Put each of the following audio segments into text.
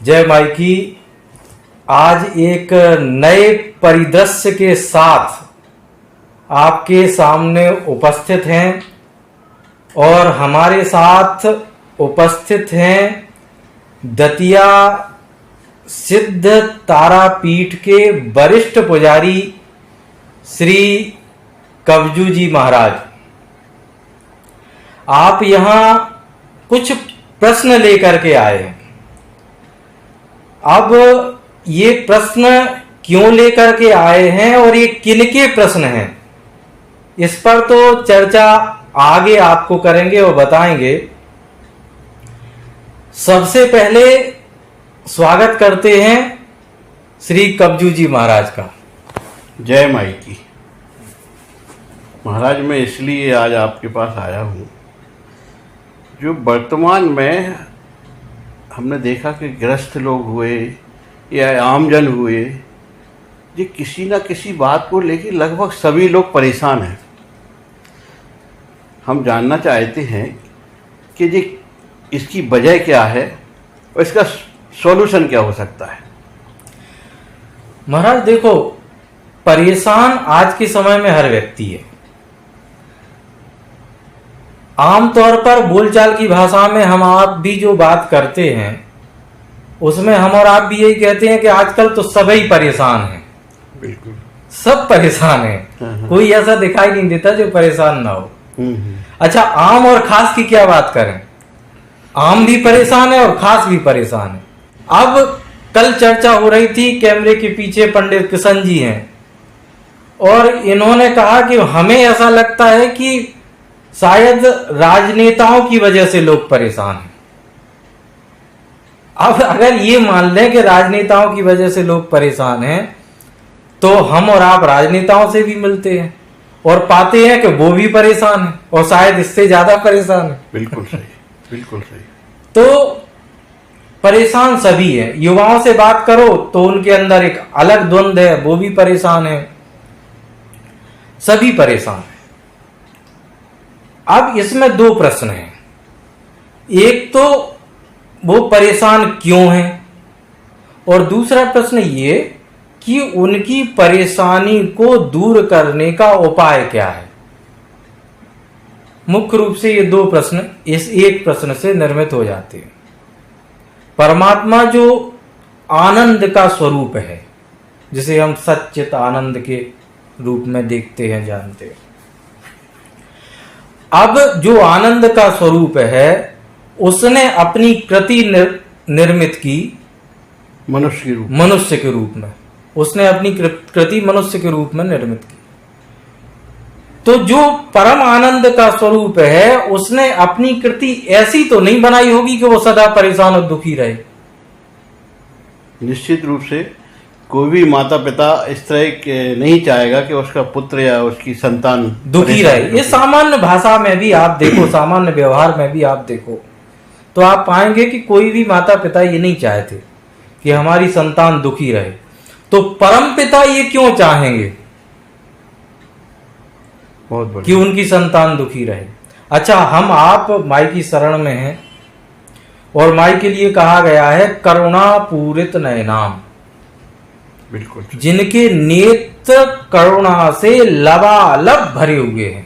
जय माई की। आज एक नए परिदृश्य के साथ आपके सामने उपस्थित हैं और हमारे साथ उपस्थित हैं दतिया सिद्ध तारापीठ के वरिष्ठ पुजारी श्री कवजू जी महाराज। आप यहाँ कुछ प्रश्न लेकर के आए हैं। अब ये प्रश्न क्यों लेकर के आए हैं और ये किनके प्रश्न हैं, इस पर तो चर्चा आगे आपको करेंगे और बताएंगे। सबसे पहले स्वागत करते हैं श्री कवजू जी महाराज का। जय माई की। महाराज, मैं इसलिए आज आपके पास आया हूँ, जो वर्तमान में हमने देखा कि गृहस्थ लोग हुए या आमजन हुए, ये किसी न किसी बात को लेकर लगभग सभी लोग परेशान हैं। हम जानना चाहते हैं कि ये इसकी वजह क्या है और इसका सॉल्यूशन क्या हो सकता है। महाराज देखो, परेशान आज के समय में हर व्यक्ति है। आमतौर पर बोलचाल की भाषा में हम आप भी जो बात करते हैं उसमें हम और आप भी यही कहते हैं कि आजकल तो सभी परेशान हैं। बिल्कुल, सब परेशान हैं। कोई ऐसा दिखाई नहीं देता जो परेशान ना हो। अच्छा, आम और खास की क्या बात करें? आम भी परेशान है और खास भी परेशान है। अब कल चर्चा हो रही थी, कैमरे के पीछे पंडित किशन जी हैं और इन्होंने कहा कि हमें ऐसा लगता है कि शायद राजनेताओं की वजह से लोग परेशान हैं। अब अगर ये मान लें कि राजनेताओं की वजह से लोग परेशान हैं, तो हम और आप राजनेताओं से भी मिलते हैं और पाते हैं कि वो भी परेशान है और शायद इससे ज्यादा परेशान है। बिल्कुल सही, बिल्कुल सही। तो परेशान सभी हैं। युवाओं से बात करो तो उनके अंदर एक अलग द्वंद्व है, वो भी परेशान है। सभी परेशान हैं। अब इसमें दो प्रश्न हैं। एक तो वो परेशान क्यों हैं और दूसरा प्रश्न ये कि उनकी परेशानी को दूर करने का उपाय क्या है। मुख्य रूप से ये दो प्रश्न इस एक प्रश्न से निर्मित हो जाते हैं। परमात्मा जो आनंद का स्वरूप है, जिसे हम सच्चित आनंद के रूप में देखते हैं, जानते हैं। अब जो आनंद का स्वरूप है उसने अपनी कृति निर्मित की मनुष्य के रूप में। उसने अपनी कृति मनुष्य के रूप में निर्मित की। तो जो परम आनंद का स्वरूप है उसने अपनी कृति ऐसी तो नहीं बनाई होगी कि वो सदा परेशान और दुखी रहे। निश्चित रूप से कोई भी माता पिता इस तरह के नहीं चाहेगा कि उसका पुत्र या उसकी संतान दुखी रहे। ये सामान्य भाषा में भी आप देखो, सामान्य व्यवहार में भी आप देखो तो आप पाएंगे कि कोई भी माता पिता ये नहीं चाहते कि हमारी संतान दुखी रहे। तो परम पिता ये क्यों चाहेंगे बहुत बढ़िया कि उनकी संतान दुखी रहे। अच्छा, हम आप माई की शरण में हैं और माई के लिए कहा गया है करुणा पूरित नयनाम। बिल्कुल, जिनके नेत्र करुणा से लबालब भरे हुए हैं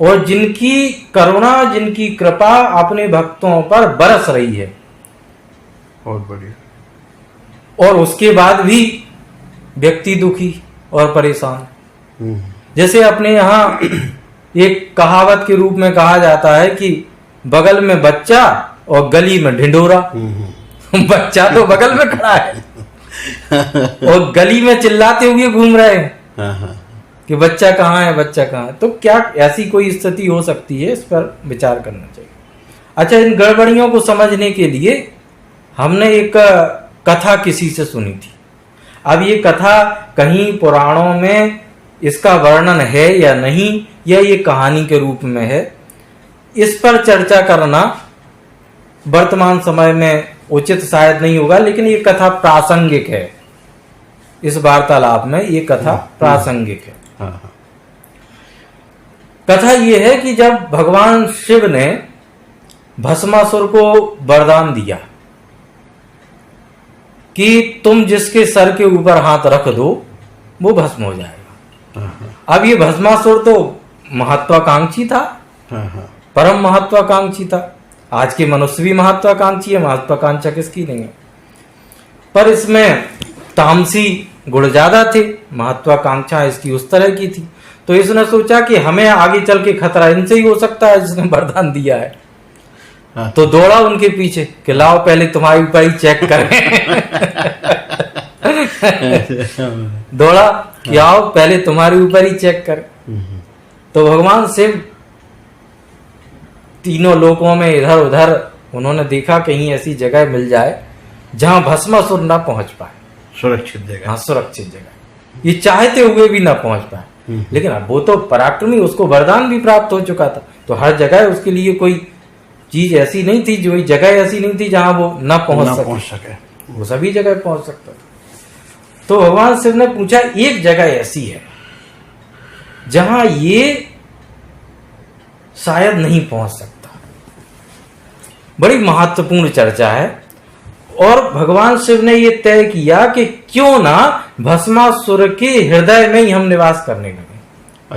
और जिनकी करुणा, जिनकी कृपा अपने भक्तों पर बरस रही है। बहुत बढ़िया। और उसके बाद भी व्यक्ति दुखी और परेशान। जैसे अपने यहाँ एक कहावत के रूप में कहा जाता है कि बगल में बच्चा और गली में ढिंढोरा। बच्चा तो बगल में खड़ा है और गली में चिल्लाते हुए घूम रहे हैं कि बच्चा कहाँ है, बच्चा कहाँ है। तो क्या ऐसी कोई स्थिति हो सकती है, इस पर विचार करना चाहिए। अच्छा, इन गड़बड़ियों को समझने के लिए हमने एक कथा किसी से सुनी थी। अब ये कथा कहीं पुराणों में इसका वर्णन है या नहीं, या ये कहानी के रूप में है, इस पर चर्चा करना वर्तमान समय में उचित शायद नहीं होगा, लेकिन ये कथा प्रासंगिक है। इस वार्तालाप में ये कथा प्रासंगिक है। कथा ये है कि जब भगवान शिव ने भस्मासुर को वरदान दिया कि तुम जिसके सर के ऊपर हाथ रख दो वो भस्म हो जाएगा। अब ये भस्मासुर तो महत्वाकांक्षी था, परम महत्वाकांक्षी था। आज के मनुष्य भी महत्वाकांक्षी है, महत्वाकांक्षा किसकी नहीं है, पर इसमें तामसी गुण ज्यादा थे, महत्वाकांक्षा इसकी उस तरह की थी। तो इसने सोचा कि हमें आगे चल के खतरा इनसे ही हो सकता है जिसने वरदान दिया है। तो दौड़ा उनके पीछे कि लाओ पहले तुम्हारी ऊपर ही चेक करें। दौड़ा कि आओ पहले तुम्हारे ऊपर ही चेक करें। तो भगवान शिव तीनों लोकों में इधर उधर उन्होंने देखा कहीं ऐसी जगह मिल जाए जहां भस्मासुर ना पहुंच पाए, सुरक्षित जगह। हाँ, सुरक्षित जगह, ये चाहते हुए भी ना पहुंच पाए। लेकिन अब वो तो पराक्रमी, उसको वरदान भी प्राप्त हो चुका था, तो हर जगह उसके लिए कोई चीज ऐसी नहीं थी, जो जगह ऐसी नहीं थी जहां वो ना पहुंच सके, वो सभी जगह पहुंच सकता था। तो भगवान शिव ने पूछा एक जगह ऐसी है जहां ये शायद नहीं पहुंच सकता। बड़ी महत्वपूर्ण चर्चा है और भगवान शिव ने ये तय किया कि क्यों ना भस्मासुर के हृदय में ही हम निवास करने लगे।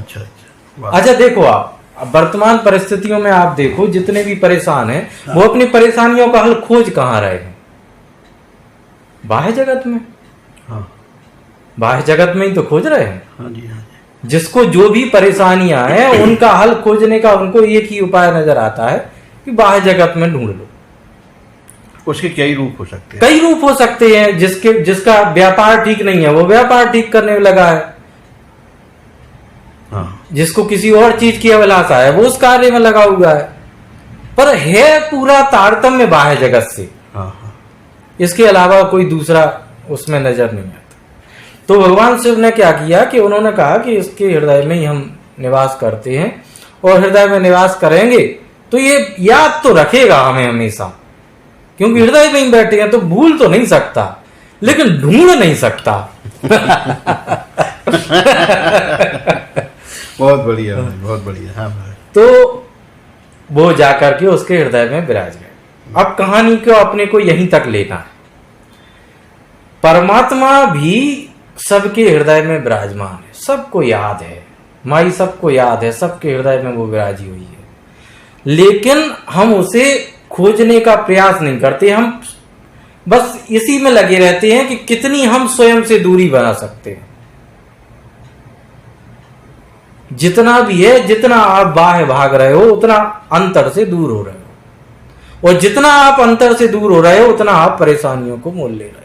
अच्छा देखो, आप वर्तमान परिस्थितियों में आप देखो जितने भी परेशान हैं वो अपनी परेशानियों का हल खोज कहां रहे हैं? बाह्य जगत में। बाह्य जगत में ही तो खोज रहे हैं। जिसको जो भी परेशानियां हैं उनका हल खोजने का उनको एक ही उपाय नजर आता है कि बाह्य जगत में ढूंढ लो। उसके कई रूप हो सकते हैं, कई रूप हो सकते हैं। जिसका व्यापार ठीक नहीं है वो व्यापार ठीक करने में लगा है, जिसको किसी और चीज की अभिलाषा है वो उस कार्य में लगा हुआ है, पर है पूरा तारतम्य बाह्य जगत से। इसके अलावा कोई दूसरा उसमें नजर नहीं आता। तो भगवान शिव ने क्या किया कि उन्होंने कहा कि इसके हृदय में ही हम निवास करते हैं और हृदय में निवास करेंगे तो ये याद तो रखेगा हमें हमेशा, क्योंकि हृदय में ही बैठे हैं तो भूल तो नहीं सकता लेकिन ढूंढ नहीं सकता। बहुत बढ़िया, बहुत बढ़िया। हाँ, तो वो जाकर के उसके हृदय में विराज गए। अब कहानी को अपने को यहीं तक लेना है। परमात्मा भी सबके हृदय में विराजमान है, सबको याद है, माई सबको याद है, सबके हृदय में वो विराजी हुई है, लेकिन हम उसे खोजने का प्रयास नहीं करते। हम बस इसी में लगे रहते हैं कि कितनी हम स्वयं से दूरी बना सकते हैं। जितना भी है, जितना आप बाहर भाग रहे हो उतना अंतर से दूर हो रहे हो, और जितना आप अंतर से दूर हो रहे हो उतना आप परेशानियों को मोल ले रहे हो।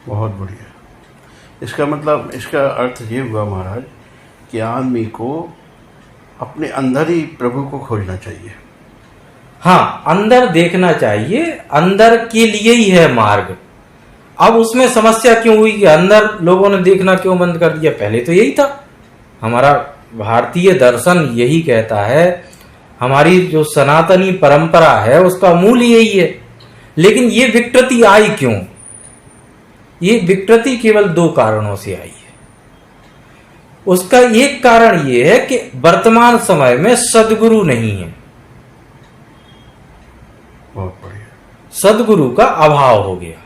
बहुत बढ़िया। इसका मतलब, इसका अर्थ ये हुआ महाराज कि आदमी को अपने अंदर ही प्रभु को खोजना चाहिए। हाँ, अंदर देखना चाहिए, अंदर के लिए ही है मार्ग। अब उसमें समस्या क्यों हुई कि अंदर लोगों ने देखना क्यों बंद कर दिया? पहले तो यही था। हमारा भारतीय दर्शन यही कहता है, हमारी जो सनातनी परंपरा है उसका मूल यही है। लेकिन ये विकृति आई क्यों? ये विकृति केवल दो कारणों से आई है। उसका एक कारण ये है कि वर्तमान समय में सद्गुरु नहीं है, बहुत बढ़िया, सद्गुरु का अभाव हो गया।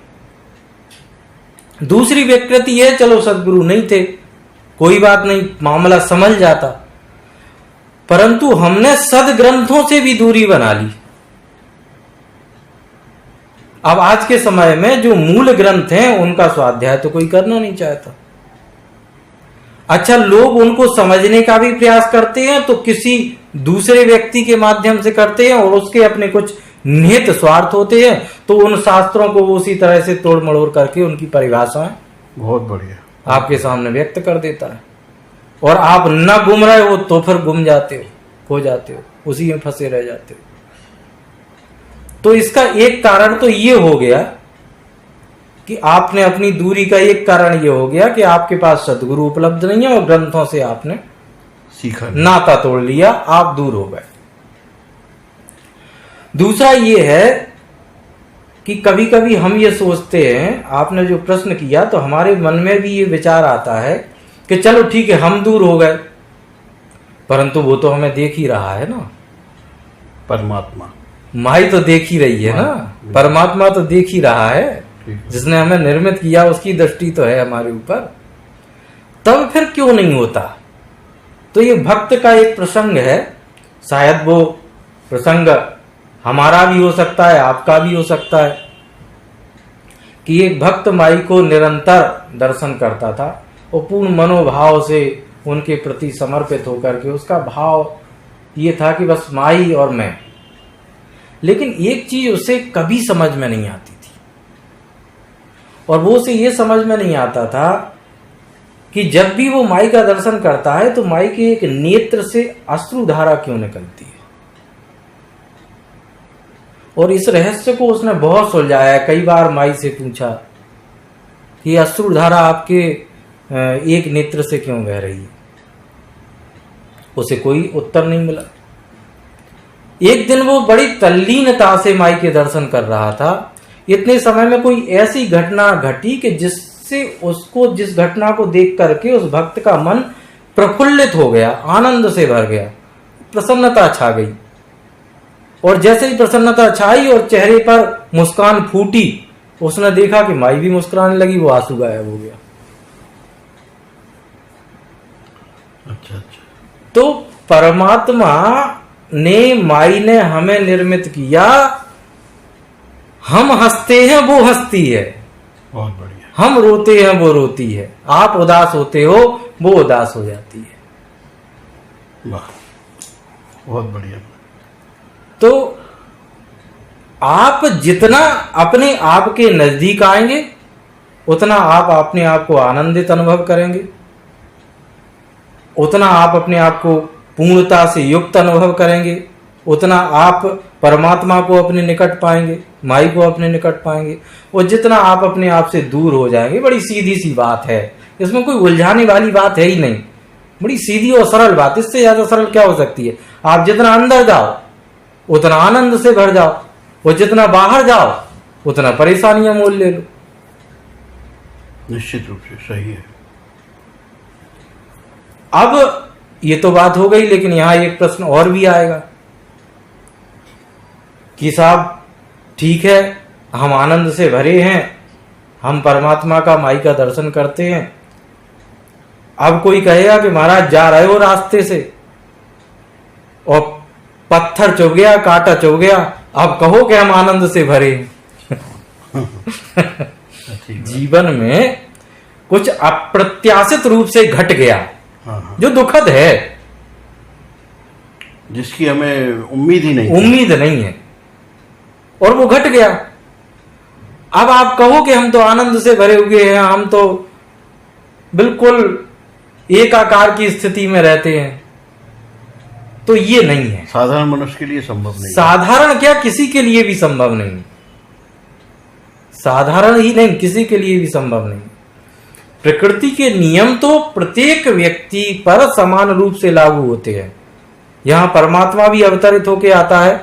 दूसरी विकृति है, चलो सद्गुरु नहीं थे, कोई बात नहीं, मामला समझ जाता, परंतु हमने सदग्रंथों से भी दूरी बना ली। अब आज के समय में जो मूल ग्रंथ हैं उनका स्वाध्याय तो कोई करना नहीं चाहता। अच्छा, लोग उनको समझने का भी प्रयास करते हैं तो किसी दूसरे व्यक्ति के माध्यम से करते हैं, और उसके अपने कुछ निहित स्वार्थ होते हैं, तो उन शास्त्रों को वो उसी तरह से तोड़ मड़ोड़ करके उनकी परिभाषाएं बहुत बढ़िया आपके सामने व्यक्त कर देता है, और आप न गुम रहे हो तो फिर गुम जाते हो, खो जाते हो, उसी में फंसे रह जाते हो। तो इसका एक कारण तो ये हो गया कि आपने अपनी दूरी का एक कारण ये हो गया कि आपके पास सद्गुरु उपलब्ध नहीं है और ग्रंथों से आपने सीखा, नाता तोड़ लिया, आप दूर हो गए। दूसरा ये है कि कभी कभी हम ये सोचते हैं, आपने जो प्रश्न किया तो हमारे मन में भी ये विचार आता है कि चलो ठीक है हम दूर हो गए, परंतु वो तो हमें देख ही रहा है ना, परमात्मा। माई तो देख ही रही है ना, परमात्मा तो देख ही रहा है, जिसने हमें निर्मित किया उसकी दृष्टि तो है हमारे ऊपर, तब फिर क्यों नहीं होता? तो ये भक्त का एक प्रसंग है, शायद वो प्रसंग हमारा भी हो सकता है, आपका भी हो सकता है, कि एक भक्त माई को निरंतर दर्शन करता था और पूर्ण मनोभाव से उनके प्रति समर्पित होकर के उसका भाव ये था कि बस माई और मैं। लेकिन एक चीज उसे कभी समझ में नहीं आती थी, और वो उसे ये समझ में नहीं आता था कि जब भी वो माई का दर्शन करता है तो माई के एक नेत्र से अश्रुधारा क्यों निकलती है। और इस रहस्य को उसने बहुत सुलझाया। कई बार माई से पूछा कि अश्रुधारा आपके एक नेत्र से क्यों बह रही है, उसे कोई उत्तर नहीं मिला। एक दिन वो बड़ी तल्लीनता से माई के दर्शन कर रहा था। इतने समय में कोई ऐसी घटना घटी कि जिससे उसको, जिस घटना को देख करके उस भक्त का मन प्रफुल्लित हो गया, आनंद से भर गया, प्रसन्नता छा गई। और जैसे ही प्रसन्नता छाई और चेहरे पर मुस्कान फूटी, उसने देखा कि माई भी मुस्कुराने लगी, वो आंसू गायब हो गया। अच्छा। तो परमात्मा ने, माई ने हमें निर्मित किया, हम हंसते हैं वो हंसती है, बहुत बढ़िया। हम रोते हैं वो रोती है, आप उदास होते हो वो उदास हो जाती है। वाह, बहुत बढ़िया। तो आप जितना अपने आप के नजदीक आएंगे उतना आप अपने आप को आनंदित अनुभव करेंगे, उतना आप अपने आप को पूर्णता से युक्त अनुभव करेंगे, उतना आप परमात्मा को अपने निकट पाएंगे, माई को अपने निकट पाएंगे। और जितना आप अपने आप से दूर हो जाएंगे, बड़ी सीधी सी बात है, इसमें कोई उलझाने वाली बात है ही नहीं, बड़ी सीधी और सरल बात। इससे ज्यादा सरल क्या हो सकती है? आप जितना अंदर जाओ उतना आनंद से भर जाओ, और जितना बाहर जाओ उतना परेशानियां मोल ले लो। निश्चित रूप से सही है। अब ये तो बात हो गई, लेकिन यहां एक प्रश्न और भी आएगा कि साहब ठीक है, हम आनंद से भरे हैं, हम परमात्मा का, माई का दर्शन करते हैं। अब कोई कहेगा कि महाराज जा रहे हो रास्ते से और पत्थर चुभ गया, कांटा चुभ गया, अब कहो कि हम आनंद से भरे हैं। जीवन में कुछ अप्रत्याशित रूप से घट गया, जो दुखद है, जिसकी हमें उम्मीद ही नहीं, उम्मीद नहीं है, और वो घट गया। अब आप कहो कि हम तो आनंद से भरे हुए हैं, हम तो बिल्कुल एकाकार की स्थिति में रहते हैं, तो ये नहीं है। साधारण मनुष्य के लिए संभव नहीं। साधारण क्या, किसी के लिए भी संभव नहीं। साधारण ही नहीं, किसी के लिए भी संभव नहीं। प्रकृति के नियम तो प्रत्येक व्यक्ति पर समान रूप से लागू होते हैं। यहां परमात्मा भी अवतरित होके आता है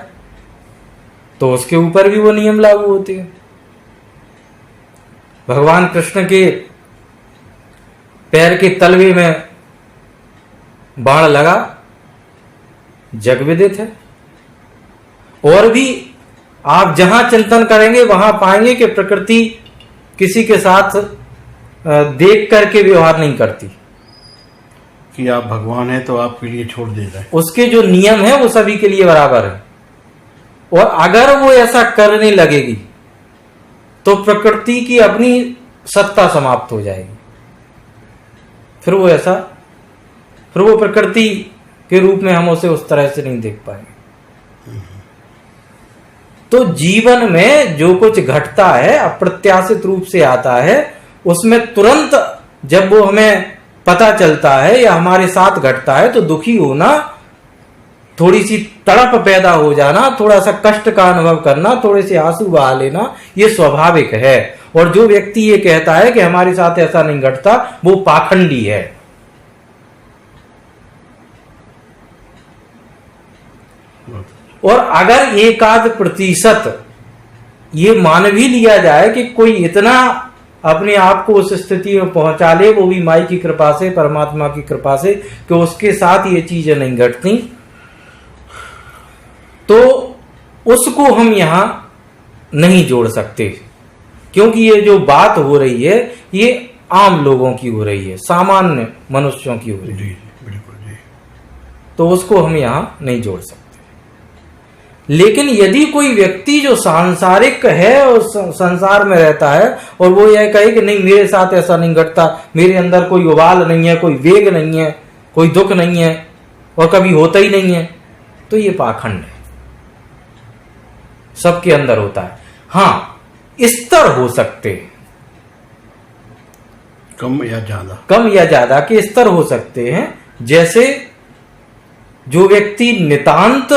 तो उसके ऊपर भी वो नियम लागू होते हैं। भगवान कृष्ण के पैर के तलवे में बाण लगा, जग विदित है। और भी आप जहां चिंतन करेंगे वहां पाएंगे कि प्रकृति किसी के साथ देख करके व्यवहार नहीं करती कि आप भगवान हैं तो आपके लिए छोड़ दे रहे हैं। उसके जो नियम है वो सभी के लिए बराबर है। और अगर वो ऐसा करने लगेगी तो प्रकृति की अपनी सत्ता समाप्त हो जाएगी। फिर वो प्रकृति के रूप में हम उसे उस तरह से नहीं देख पाएंगे। तो जीवन में जो कुछ घटता है, अप्रत्याशित रूप से आता है, उसमें तुरंत जब वो हमें पता चलता है या हमारे साथ घटता है तो दुखी होना, थोड़ी सी तड़प पैदा हो जाना, थोड़ा सा कष्ट का अनुभव करना, थोड़े से आंसू बहा लेना, ये स्वाभाविक है। और जो व्यक्ति ये कहता है कि हमारे साथ ऐसा नहीं घटता, वो पाखंडी है। और अगर 1-8% ये मान भी लिया जाए कि कोई इतना अपने आप को उस स्थिति में पहुंचा ले, वो भी माई की कृपा से, परमात्मा की कृपा से, कि उसके साथ ये चीजें नहीं घटती, तो उसको हम यहाँ नहीं जोड़ सकते, क्योंकि ये जो बात हो रही है ये आम लोगों की हो रही है, सामान्य मनुष्यों की हो रही है। जी बिल्कुल जी। तो उसको हम यहाँ नहीं जोड़ सकते। लेकिन यदि कोई व्यक्ति जो सांसारिक है और संसार में रहता है और वो यह कहे कि नहीं मेरे साथ ऐसा नहीं घटता, मेरे अंदर कोई उबाल नहीं है, कोई वेग नहीं है, कोई दुख नहीं है और कभी होता ही नहीं है, तो ये पाखंड है। सबके अंदर होता है। हाँ, स्तर हो सकते हैं, कम या ज्यादा के स्तर हो सकते हैं। जैसे जो व्यक्ति नितांत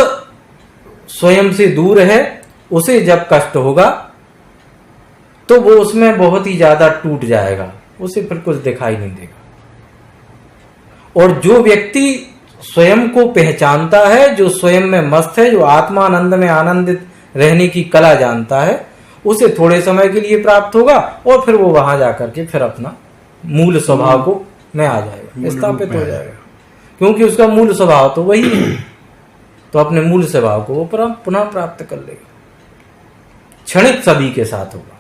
स्वयं से दूर है, उसे जब कष्ट होगा तो वो उसमें बहुत ही ज्यादा टूट जाएगा, उसे फिर कुछ दिखाई नहीं देगा। और जो व्यक्ति स्वयं को पहचानता है, जो स्वयं में मस्त है, जो आत्मानंद में आनंदित रहने की कला जानता है, उसे थोड़े समय के लिए प्राप्त होगा और फिर वो वहां जाकर के फिर अपना मूल स्वभाव को में आ जाएगा, स्थापित हो जाएगा, क्योंकि उसका मूल स्वभाव तो वही है। तो अपने मूल स्वभाव को वो पुनः प्राप्त कर लेगा। क्षणिक सभी के साथ होगा,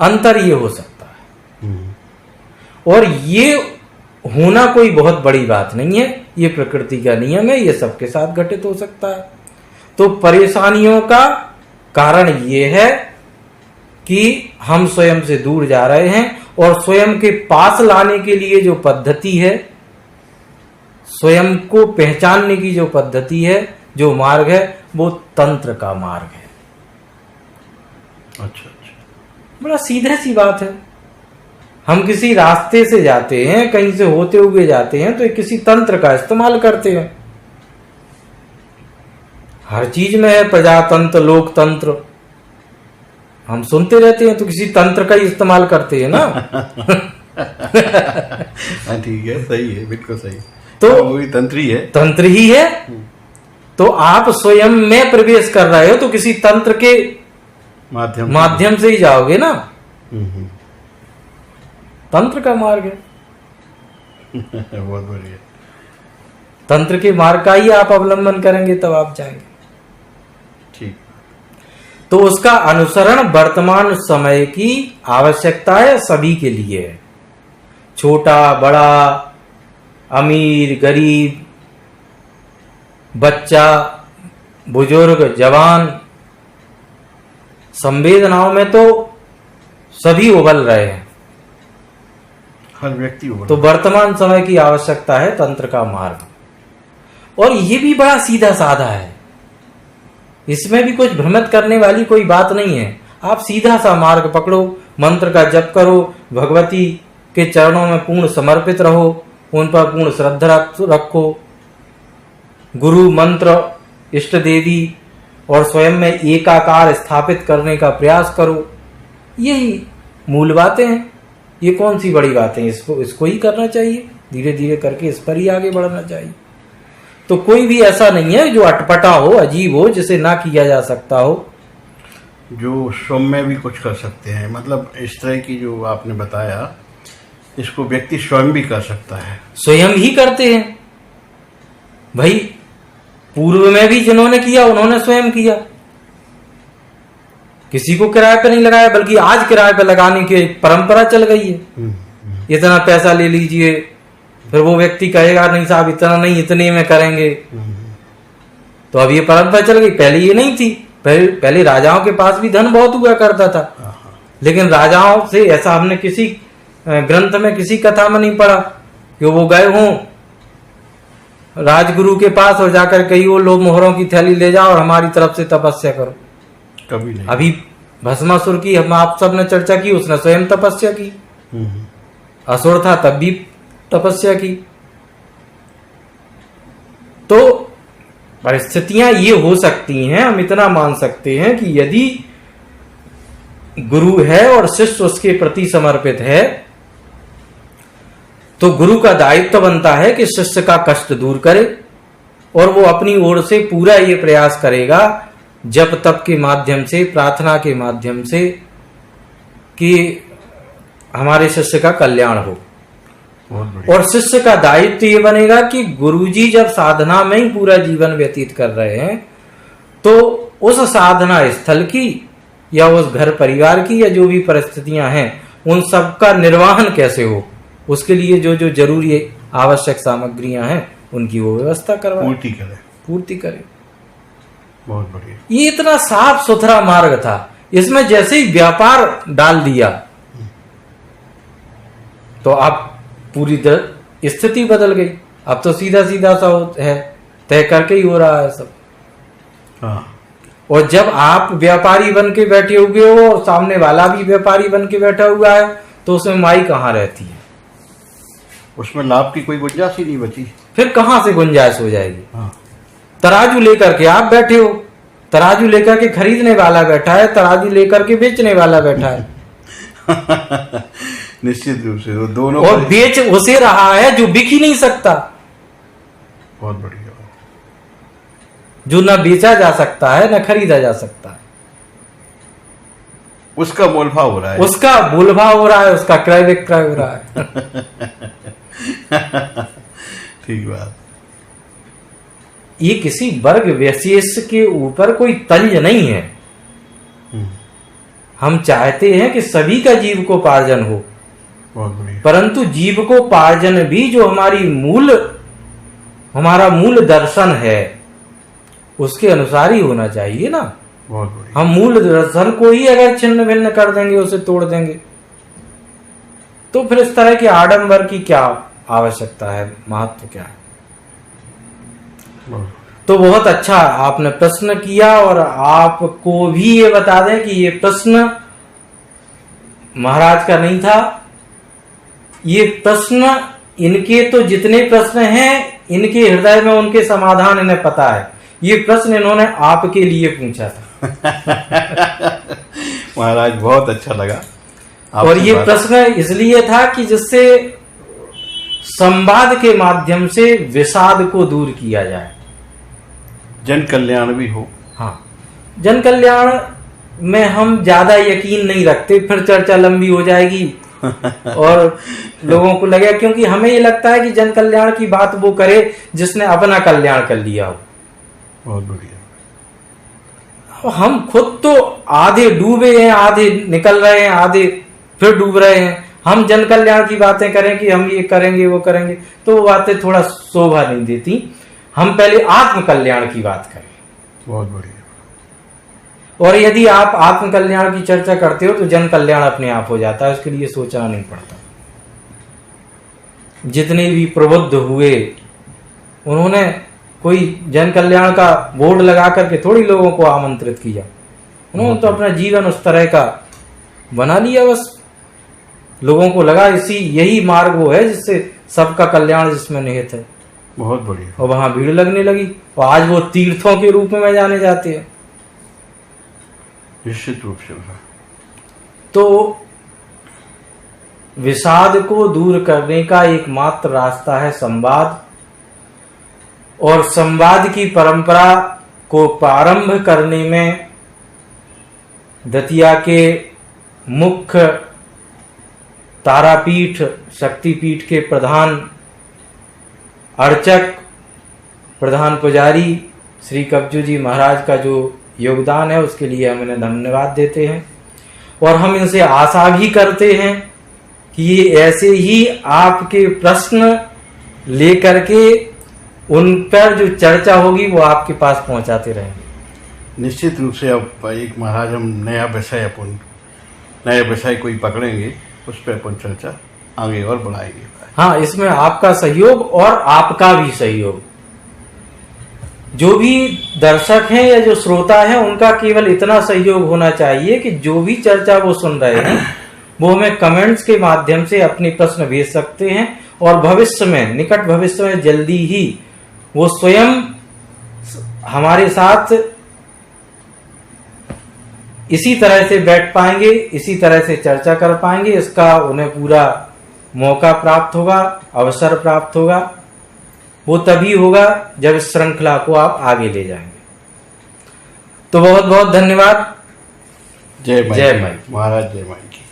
अंतर ये हो सकता है। और ये होना कोई बहुत बड़ी बात नहीं है, ये प्रकृति का नियम है, ये सबके साथ घटित हो सकता है। तो परेशानियों का कारण ये है कि हम स्वयं से दूर जा रहे हैं, और स्वयं के पास लाने के लिए जो पद्धति है, स्वयं को पहचानने की जो पद्धति है, जो मार्ग है, वो तंत्र का मार्ग है। अच्छा। बड़ा सीधा सी बात है। हम किसी रास्ते से जाते हैं, कहीं से होते हुए जाते हैं, तो किसी तंत्र का इस्तेमाल करते हैं। हर चीज में है प्रजातंत्र, लोकतंत्र, हम सुनते रहते हैं, तो किसी तंत्र का ही इस्तेमाल करते हैं ना। ठीक है, सही है, बिल्कुल सही। तो वही तंत्र ही है, तंत्र ही है। तो आप स्वयं में प्रवेश कर रहे हो, तो किसी तंत्र के माध्यम से ही जाओगे ना। तंत्र का मार्ग है। बहुत बढ़िया। तंत्र के मार्ग का ही आप अवलंबन करेंगे, तब आप जाएंगे। ठीक। तो उसका अनुसरण वर्तमान समय की आवश्यकता है, सभी के लिए है। छोटा बड़ा, अमीर गरीब, बच्चा बुजुर्ग जवान, संवेदनाओं में तो सभी उबल रहे हैं। हर व्यक्ति उबल। तो वर्तमान समय की आवश्यकता है तंत्र का मार्ग। और ये भी बड़ा सीधा साधा है, इसमें भी कुछ भ्रमित करने वाली कोई बात नहीं है। आप सीधा सा मार्ग पकड़ो, मंत्र का जप करो, भगवती के चरणों में पूर्ण समर्पित रहो, उन पर पूर्ण श्रद्धा रखो, गुरु मंत्र, इष्ट देवी और स्वयं में एकाकार स्थापित करने का प्रयास करो। यही मूल बातें हैं। ये कौन सी बड़ी बातें, इसको ही करना चाहिए, धीरे धीरे करके इस पर ही आगे बढ़ना चाहिए। तो कोई भी ऐसा नहीं है जो अटपटा हो, अजीब हो, जिसे ना किया जा सकता हो। जो स्वयं में भी कुछ कर सकते हैं, मतलब इस तरह की जो आपने बताया, इसको व्यक्ति स्वयं भी कर सकता है। स्वयं ही करते हैं भाई। पूर्व में भी जिन्होंने किया उन्होंने स्वयं किया, किसी को किराए पे नहीं लगाया, बल्कि आज किराए पे लगाने की परंपरा चल गई है। इतना पैसा ले लीजिए, फिर वो व्यक्ति कहेगा नहीं साहब इतना नहीं, इतने में करेंगे। तो अब ये परंपरा चल गई, पहले ये नहीं थी। पहले राजाओं के पास भी धन बहुत हुआ करता था, लेकिन राजाओं से ऐसा हमने किसी ग्रंथ में, किसी कथा में नहीं पढ़ा कि वो गए हों राजगुरु के पास और जाकर कही वो लो मोहरों की थैली ले जाओ और हमारी तरफ से तपस्या करो। कभी नहीं। अभी भस्मासुर की हम आप सब ने चर्चा की, उसने स्वयं तपस्या की। असुर था तब भी तपस्या की। तो परिस्थितियां ये हो सकती हैं, हम इतना मान सकते हैं कि यदि गुरु है और शिष्य उसके प्रति समर्पित है, तो गुरु का दायित्व बनता है कि शिष्य का कष्ट दूर करे, और वो अपनी ओर से पूरा ये प्रयास करेगा जप तप के माध्यम से, प्रार्थना के माध्यम से, कि हमारे शिष्य का कल्याण हो। और शिष्य का दायित्व ये बनेगा कि गुरुजी जब साधना में ही पूरा जीवन व्यतीत कर रहे हैं, तो उस साधना स्थल की या उस घर परिवार की या जो भी परिस्थितियां हैं उन सब का निर्वहन कैसे हो, उसके लिए जो जो जरूरी आवश्यक सामग्रियां हैं उनकी वो व्यवस्था करवाए, पूर्ति करे। बहुत बढ़िया। ये इतना साफ सुथरा मार्ग था, इसमें जैसे ही व्यापार डाल दिया तो अब पूरी स्थिति बदल गई। अब तो सीधा सीधा सा है, तय करके ही हो रहा है सब। हाँ। और जब आप व्यापारी बन के बैठे हुए हो और सामने वाला भी व्यापारी बन के बैठा हुआ है तो उसमें माई कहाँ रहती है? उसमें लाभ की कोई गुंजाइश ही नहीं बची। फिर कहाँ से गुंजाइश हो जाएगी? हाँ। तराजू लेकर के आप बैठे हो, तराजू लेकर के खरीदने वाला बैठा है, तराजू लेकर के बेचने वाला बैठा है। निश्चित रूप से वो दोनों, और बेच उसे रहा है जो बिक ही नहीं सकता, बहुत बढ़िया, जो ना बेचा जा सकता है ना खरीदा जा सकता है, उसका मोलभाव हो रहा है, उसका मोलभाव हो रहा है, उसका क्रय विक्रय हो रहा है। ठीक बात। ये किसी वर्ग विशेष के ऊपर कोई तंज नहीं है। हम चाहते हैं कि सभी का जीविकोपार्जन हो, परंतु जीविकोपार्जन भी जो हमारा मूल दर्शन है उसके अनुसार ही होना चाहिए ना। हम मूल दर्शन को ही अगर छिन्न भिन्न कर देंगे, उसे तोड़ देंगे, तो फिर इस तरह के आडंबर की क्या आवश्यकता है, महत्व क्या है? तो बहुत अच्छा आपने प्रश्न किया, और आपको भी ये बता दें कि ये प्रश्न महाराज का नहीं था। ये प्रश्न, इनके तो जितने प्रश्न हैं इनके हृदय में उनके समाधान इन्हें पता है। ये प्रश्न इन्होंने आपके लिए पूछा था। महाराज बहुत अच्छा लगा। और ये प्रश्न इसलिए था कि जिससे संवाद के माध्यम से विषाद को दूर किया जाए, जन कल्याण भी हो। हाँ, जन कल्याण में हम ज्यादा यकीन नहीं रखते, फिर चर्चा लंबी हो जाएगी और लोगों को लगेगा, क्योंकि हमें ये लगता है कि जन कल्याण की बात वो करे जिसने अपना कल्याण कर लिया हो। बहुत बढ़िया। हम खुद तो आधे डूबे हैं, आधे निकल रहे हैं, आधे फिर डूब रहे हैं। हम जन कल्याण की बातें करें कि हम ये करेंगे वो करेंगे, तो वो बातें थोड़ा शोभा नहीं देती। हम पहले आत्म कल्याण की बात करें। बहुत बढ़िया। और यदि आप आत्म कल्याण की चर्चा करते हो तो जन कल्याण अपने आप हो जाता है, उसके लिए सोचना नहीं पड़ता। जितने भी प्रबुद्ध हुए उन्होंने कोई जन कल्याण का बोर्ड लगा करके थोड़ी लोगों को आमंत्रित किया, उन्होंने तो अपना जीवन उस तरह का बना लिया। बस लोगों को लगा यही मार्ग वो है जिससे सबका कल्याण जिसमें निहित है। बहुत बढ़िया। और वहां भीड़ लगने लगी और आज वो तीर्थों के रूप में जाने जाते हैं। निश्चित रूप से। तो विषाद को दूर करने का एकमात्र रास्ता है संवाद, और संवाद की परंपरा को प्रारंभ करने में दतिया के मुख्य तारापीठ शक्तिपीठ के प्रधान अर्चक, प्रधान पुजारी श्री कब्जू जी महाराज का जो योगदान है उसके लिए हम इन्हें धन्यवाद देते हैं। और हम इनसे आशा भी करते हैं कि ये ऐसे ही आपके प्रश्न लेकर के उन पर जो चर्चा होगी वो आपके पास पहुंचाते रहेंगे। निश्चित रूप से। अब एक महाराज हम नया विषय कोई पकड़ेंगे, उस पर अपन चर्चा आगे और बढ़ाएंगे। हाँ, इसमें आपका सहयोग और आपका भी सहयोग, जो भी दर्शक हैं या जो श्रोता हैं उनका केवल इतना सहयोग होना चाहिए कि जो भी चर्चा वो सुन रहे हैं वो हमें कमेंट्स के माध्यम से अपने प्रश्न भेज सकते हैं, और भविष्य में, निकट भविष्य में जल्दी ही वो स्वयं हमारे साथ इसी तरह से बैठ पाएंगे, इसी तरह से चर्चा कर पाएंगे। इसका उन्हें पूरा मौका प्राप्त होगा, अवसर प्राप्त होगा। वो तभी होगा जब इस श्रृंखला को आप आगे ले जाएंगे। तो बहुत बहुत धन्यवाद। जय माई। जय माई। महाराज जय माई की।